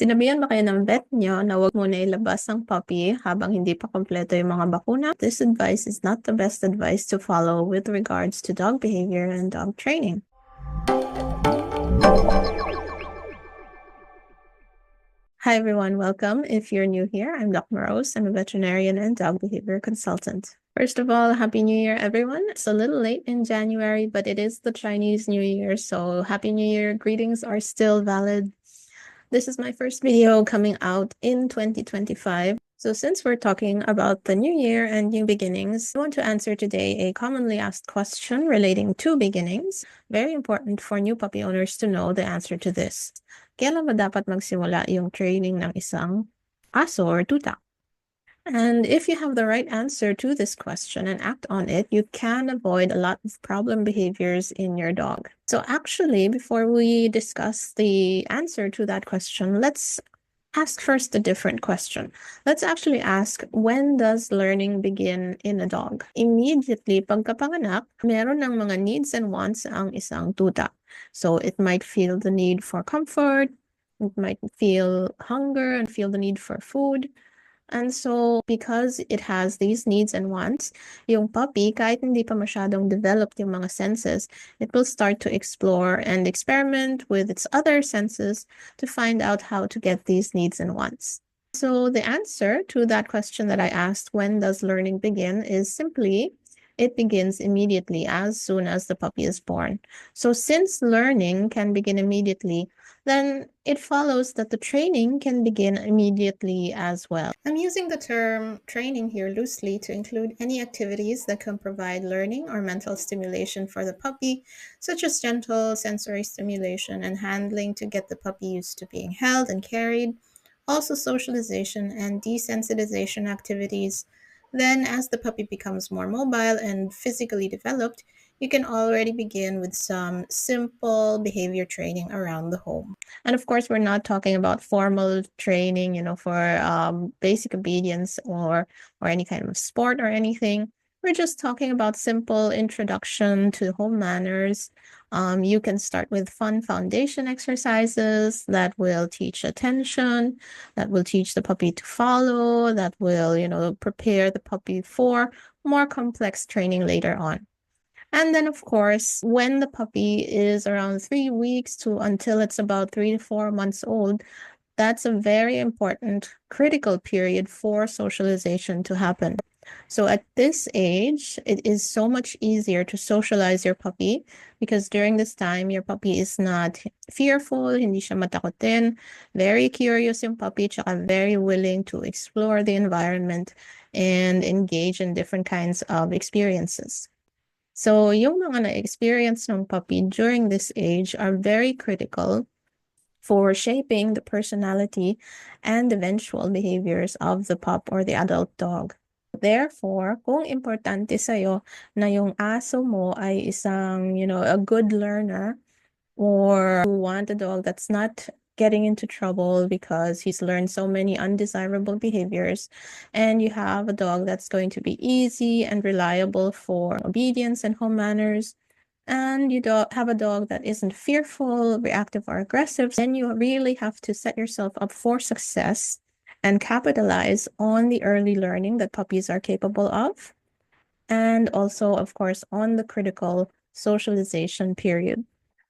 Sinabihan ba kayo ng vet nyo na huwag muna ilabas ang puppy habang hindi pa kompleto yung mga bakuna? This advice is not the best advice to follow with regards to dog behavior and dog training. Hi everyone, welcome. If you're new here, I'm Doc Marose. I'm a veterinarian and dog behavior consultant. First of all, Happy New Year, everyone. It's a little late in January, but it is the Chinese New Year, so Happy New Year greetings are still valid. This is my first video coming out in 2025. So since we're talking about the new year and new beginnings, I want to answer today a commonly asked question relating to beginnings. Very important for new puppy owners to know the answer to this. Kailan ba dapat magsimula yung training ng isang aso or tuta? And if you have the right answer to this question and act on it, you can avoid a lot of problem behaviors in your dog. So actually, before we discuss the answer to that question, let's ask first a different question. Let's actually ask, when does learning begin in a dog? Immediately, pagkapanganak, meron ng mga needs and wants ang isang tuta. So it might feel the need for comfort, it might feel hunger and feel the need for food. And so, because it has these needs and wants, yung puppy, kahit hindi pa masyadong developed yung mga senses, it will start to explore and experiment with its other senses to find out how to get these needs and wants. So the answer to that question that I asked, when does learning begin, is simply, it begins immediately as soon as the puppy is born. So since learning can begin immediately, then it follows that the training can begin immediately as well. I'm using the term training here loosely to include any activities that can provide learning or mental stimulation for the puppy, such as gentle sensory stimulation and handling to get the puppy used to being held and carried, also socialization and desensitization activities. Then, as the puppy becomes more mobile and physically developed, you can already begin with some simple behavior training around the home. And of course, we're not talking about formal training, for basic obedience or any kind of sport or anything. We're just talking about simple introduction to home manners. You can start with fun foundation exercises that will teach attention, that will teach the puppy to follow, that will, prepare the puppy for more complex training later on. And then, of course, when the puppy is around 3 weeks to until it's about 3 to 4 months old, that's a very important critical period for socialization to happen. So at this age, it is so much easier to socialize your puppy because during this time, your puppy is not fearful, hindi siya matakotin, very curious yung puppy, tsaka very willing to explore the environment and engage in different kinds of experiences. So yung mga na-experience ng puppy during this age are very critical for shaping the personality and eventual behaviors of the pup or the adult dog. Therefore, kung importante sa'yo na yung aso mo ay isang, a good learner, or you want a dog that's not getting into trouble because he's learned so many undesirable behaviors, and you have a dog that's going to be easy and reliable for obedience and home manners, and you have a dog that isn't fearful, reactive, or aggressive, then you really have to set yourself up for success and capitalize on the early learning that puppies are capable of, and also, of course, on the critical socialization period.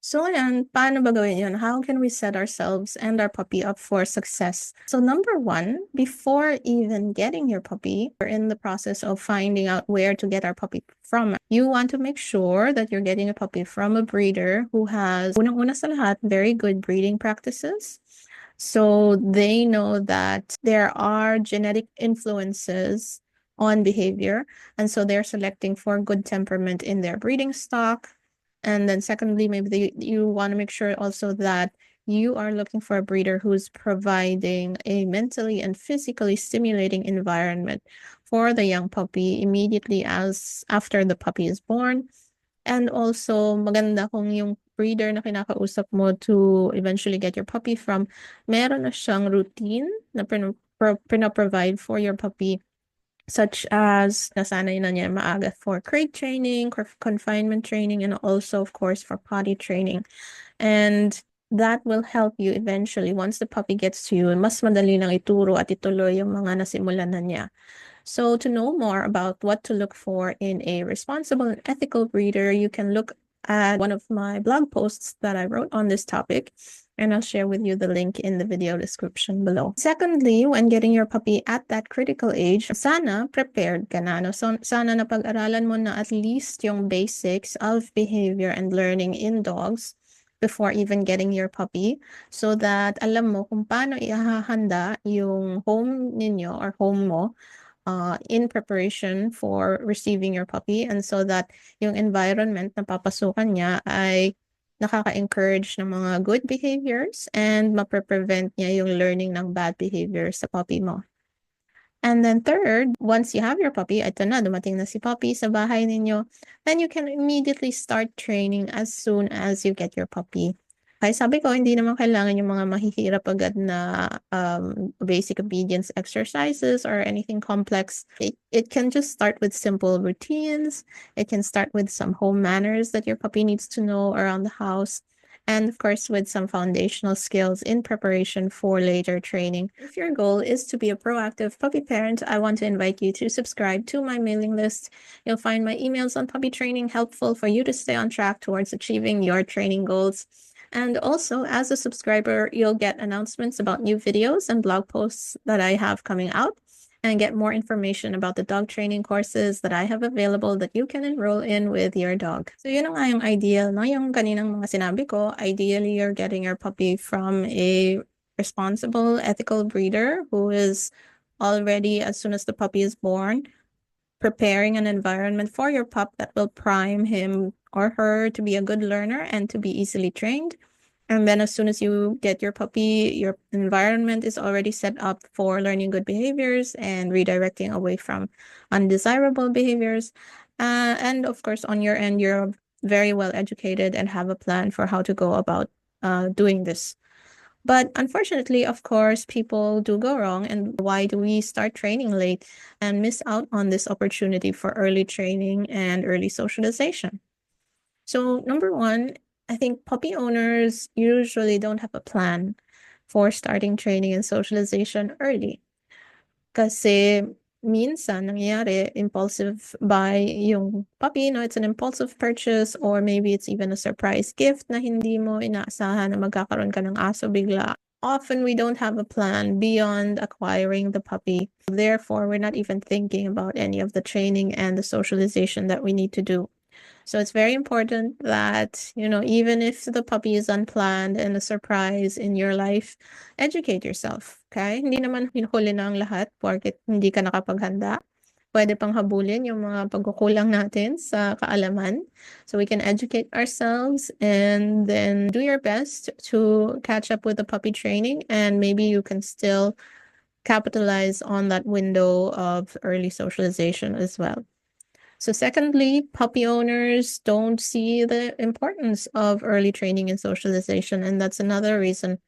So ayan, paano ba gawin yun? How can we set ourselves and our puppy up for success? So number one, before even getting your puppy, we're in the process of finding out where to get our puppy from. You want to make sure that you're getting a puppy from a breeder who has, unang-una sa lahat, very good breeding practices. So they know that there are genetic influences on behavior, and so they're selecting for good temperament in their breeding stock. And then secondly, maybe you want to make sure also that you are looking for a breeder who's providing a mentally and physically stimulating environment for the young puppy immediately after the puppy is born. And also, maganda kung yung breeder na kinakausap mo to eventually get your puppy from, meron na siyang routine na provide for your puppy, such as nasanay na niya maaga for crate training, confinement training, and also, of course, for potty training. And that will help you eventually once the puppy gets to you. Mas madali lang ituro at ituloy yung mga nasimulan na niya. So to know more about what to look for in a responsible and ethical breeder, you can look at one of my blog posts that I wrote on this topic, and I'll share with you the link in the video description below. Secondly, when getting your puppy at that critical age, sana prepared ka na. No? So, sana napag-aralan mo na at least yung basics of behavior and learning in dogs before even getting your puppy, so that alam mo kung paano ihahanda yung home ninyo or home mo in preparation for receiving your puppy, and so that yung environment na papasukan niya ay nakaka-encourage ng mga good behaviors and mapre-prevent niya yung learning ng bad behaviors sa puppy mo. And then third, once you have your puppy, ito na, dumating na si puppy sa bahay ninyo, then you can immediately start training as soon as you get your puppy. Kaya sabi ko, hindi naman kailangan yung mga mahihirap agad na basic obedience exercises or anything complex. It can just start with simple routines. It can start with some home manners that your puppy needs to know around the house. And of course, with some foundational skills in preparation for later training. If your goal is to be a proactive puppy parent, I want to invite you to subscribe to my mailing list. You'll find my emails on puppy training helpful for you to stay on track towards achieving your training goals. And also, as a subscriber, you'll get announcements about new videos and blog posts that I have coming out, and get more information about the dog training courses that I have available that you can enroll in with your dog. So yun nga yung ideal, no? Yung kaninang mga sinabi ko, ideally you're getting your puppy from a responsible, ethical breeder who is already, as soon as the puppy is born, preparing an environment for your pup that will prime him or her to be a good learner and to be easily trained. And then as soon as you get your puppy, your environment is already set up for learning good behaviors and redirecting away from undesirable behaviors. And of course, on your end, you're very well educated and have a plan for how to go about doing this. But unfortunately, of course, people do go wrong. And why do we start training late and miss out on this opportunity for early training and early socialization? So, number one, I think puppy owners usually don't have a plan for starting training and socialization early. Kasi minsan nangyayari impulsive buy yung puppy, no? It's an impulsive purchase, or maybe it's even a surprise gift na hindi mo inaasahan na magkakaroon ka ng aso bigla. Often we don't have a plan beyond acquiring the puppy. Therefore, we're not even thinking about any of the training and the socialization that we need to do. So it's very important that, even if the puppy is unplanned and a surprise in your life, educate yourself, okay? Hindi naman huli na ang lahat porket hindi ka nakapaghanda. Pwede pang habulin yung mga pagkukulang natin sa kaalaman. So we can educate ourselves and then do your best to catch up with the puppy training, and maybe you can still capitalize on that window of early socialization as well. So secondly, puppy owners don't see the importance of early training and socialization, and that's another reason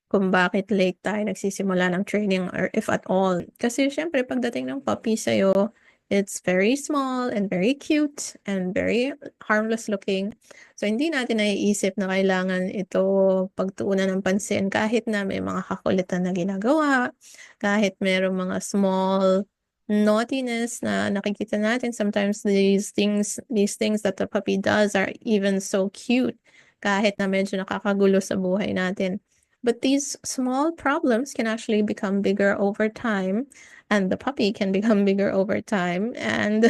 kung bakit late tayo nagsisimula ng training, or if at all. Kasi syempre pagdating ng puppy sa'yo, it's very small and very cute and very harmless looking. So hindi natin naiisip na kailangan ito pagtuunan ng pansin kahit na may mga kakulitan na ginagawa, kahit merong mga small naughtiness na nakikita natin. Sometimes these things that the puppy does are even so cute kahit na medyo nakakagulo sa buhay natin. But these small problems can actually become bigger over time, and the puppy can become bigger over time. And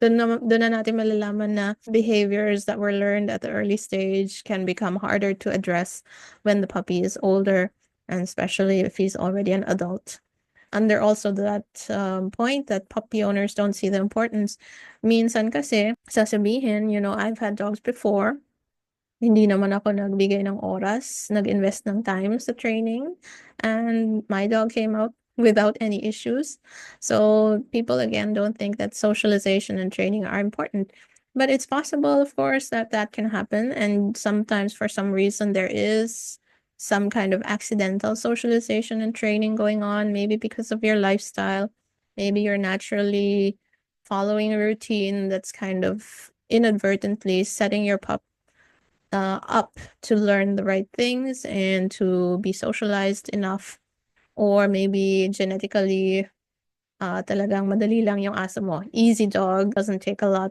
doon na natin malalaman na behaviors that were learned at the early stage can become harder to address when the puppy is older, and especially if he's already an adult. Under also that point that puppy owners don't see the importance, minsan kasi sasabihin, I've had dogs before, hindi naman ako nagbigay ng oras, nag-invest ng time sa training, and my dog came out without any issues. So people again don't think that socialization and training are important. But it's possible, of course, that can happen, and sometimes for some reason there is some kind of accidental socialization and training going on, maybe because of your lifestyle. Maybe you're naturally following a routine that's kind of inadvertently setting your pup up to learn the right things and to be socialized enough, or maybe genetically talagang madali lang yung aso mo. Easy dog, doesn't take a lot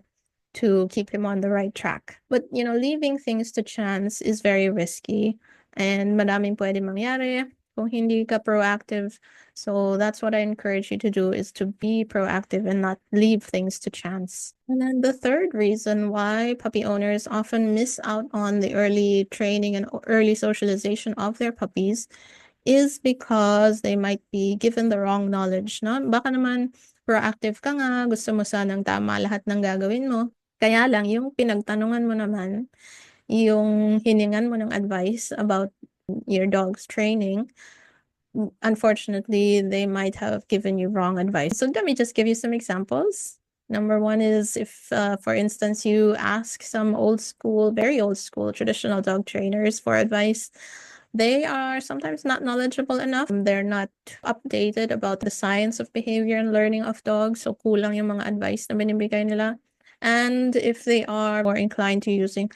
to keep him on the right track. But, leaving things to chance is very risky and madaming pwede mangyari kung hindi ka proactive. So that's what I encourage you to do, is to be proactive and not leave things to chance. And then the third reason why puppy owners often miss out on the early training and early socialization of their puppies is because they might be given the wrong knowledge, no? Baka naman proactive ka nga, gusto mo sanang tama lahat ng gagawin mo. Kaya lang, yung pinagtanungan mo naman, yung hiningan mo ng advice about your dog's training, unfortunately, they might have given you wrong advice. So let me just give you some examples. Number one is if, for instance, you ask some old school, very old school traditional dog trainers for advice, they are sometimes not knowledgeable enough. They're not updated about the science of behavior and learning of dogs. So kulang yung mga advice na binibigay nila. And if they are more inclined to using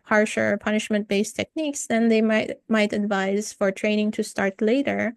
harsher punishment-based techniques, then they might advise for training to start later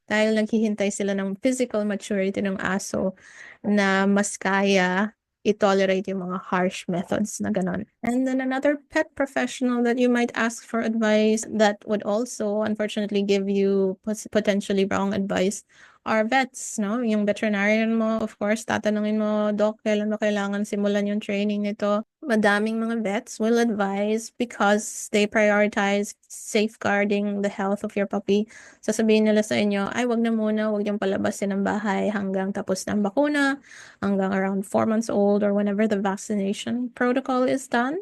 dahil naghihintay sila ng physical maturity ng aso na mas kaya i-tolerate yung mga harsh methods na ganon. And then another pet professional that you might ask for advice that would also unfortunately give you potentially wrong advice are vets, no? Yung veterinarian mo, of course, tatanungin mo, Doc, kailan mo kailangan simulan yung training nito? Madaming mga vets will advise because they prioritize safeguarding the health of your puppy. Sasabihin nila sa inyo, ay, wag na muna, wag yung palabasin ng bahay hanggang tapos ng bakuna, hanggang around 4 months old or whenever the vaccination protocol is done.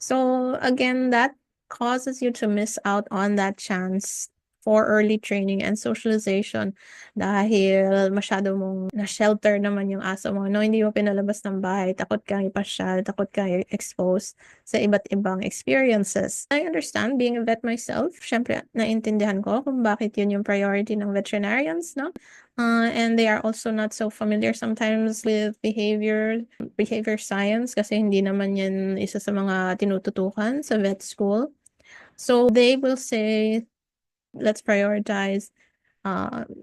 So again, that causes you to miss out on that chance for early training and socialization dahil masyado mong na-shelter naman yung aso mo. No, hindi mo pinalabas ng bahay, takot kang ipasyal, takot kang i-expose sa iba't ibang experiences. I understand, being a vet myself, syempre naintindihan ko kung bakit yun yung priority ng veterinarians, no? And they are also not so familiar sometimes with behavior science kasi hindi naman yan isa sa mga tinututukan sa vet school. So they will say, let's prioritize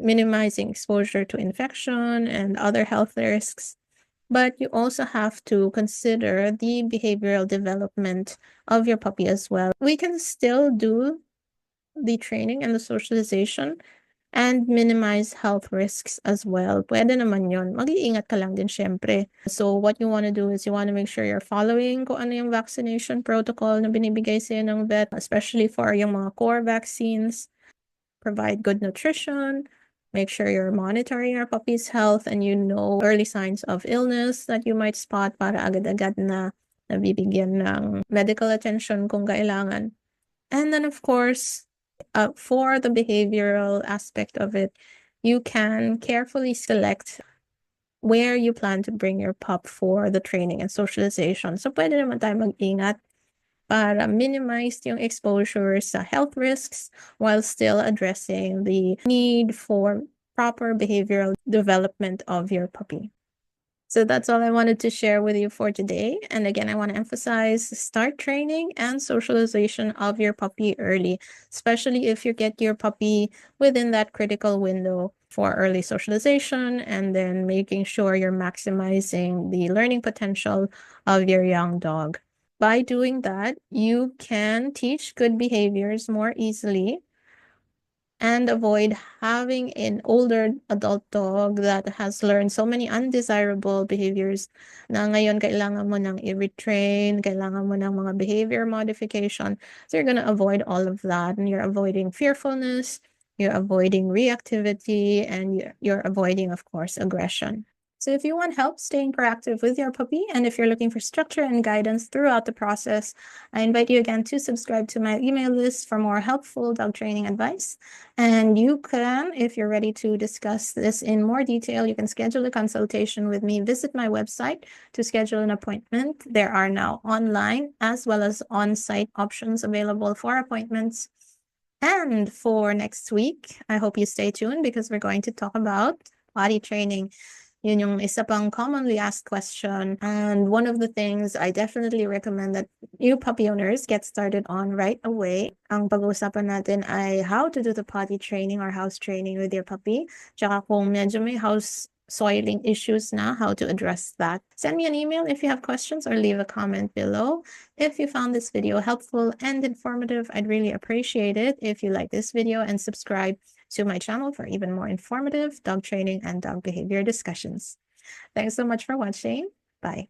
minimizing exposure to infection and other health risks. But you also have to consider the behavioral development of your puppy as well. We can still do the training and the socialization and minimize health risks as well. Pwede naman yun. Mag-iingat ka lang din syempre. So what you want to do is you want to make sure you're following kung ano yung vaccination protocol na binibigay sa'yo ng vet, especially for yung mga core vaccines. Provide good nutrition. Make sure you're monitoring your puppy's health and you know early signs of illness that you might spot para agad-agad na nabibigyan ng medical attention kung kailangan. And then of course, for the behavioral aspect of it, you can carefully select where you plan to bring your pup for the training and socialization. So pwede naman tayo mag-ingat para minimize yung exposure sa health risks while still addressing the need for proper behavioral development of your puppy. So that's all I wanted to share with you for today. And again, I want to emphasize start training and socialization of your puppy early, especially if you get your puppy within that critical window for early socialization, and then making sure you're maximizing the learning potential of your young dog. By doing that, you can teach good behaviors more easily and avoid having an older adult dog that has learned so many undesirable behaviors na ngayon kailangan mo nang i-retrain, kailangan mo ng mga behavior modification. So you're gonna avoid all of that, and you're avoiding fearfulness, you're avoiding reactivity, and you're avoiding, of course, aggression. So if you want help staying proactive with your puppy, and if you're looking for structure and guidance throughout the process, I invite you again to subscribe to my email list for more helpful dog training advice. And you can, if you're ready to discuss this in more detail, you can schedule a consultation with me. Visit my website to schedule an appointment. There are now online as well as on-site options available for appointments. And for next week, I hope you stay tuned because we're going to talk about potty training. Yun yung isa pang commonly asked question. And one of the things I definitely recommend that new puppy owners get started on right away. Ang pag-uusapan natin ay how to do the potty training or house training with your puppy. Tsaka kung medyo may house soiling issues na, how to address that. Send me an email if you have questions or leave a comment below. If you found this video helpful and informative, I'd really appreciate it if you like this video and subscribe to my channel for even more informative dog training and dog behavior discussions. Thanks so much for watching. Bye.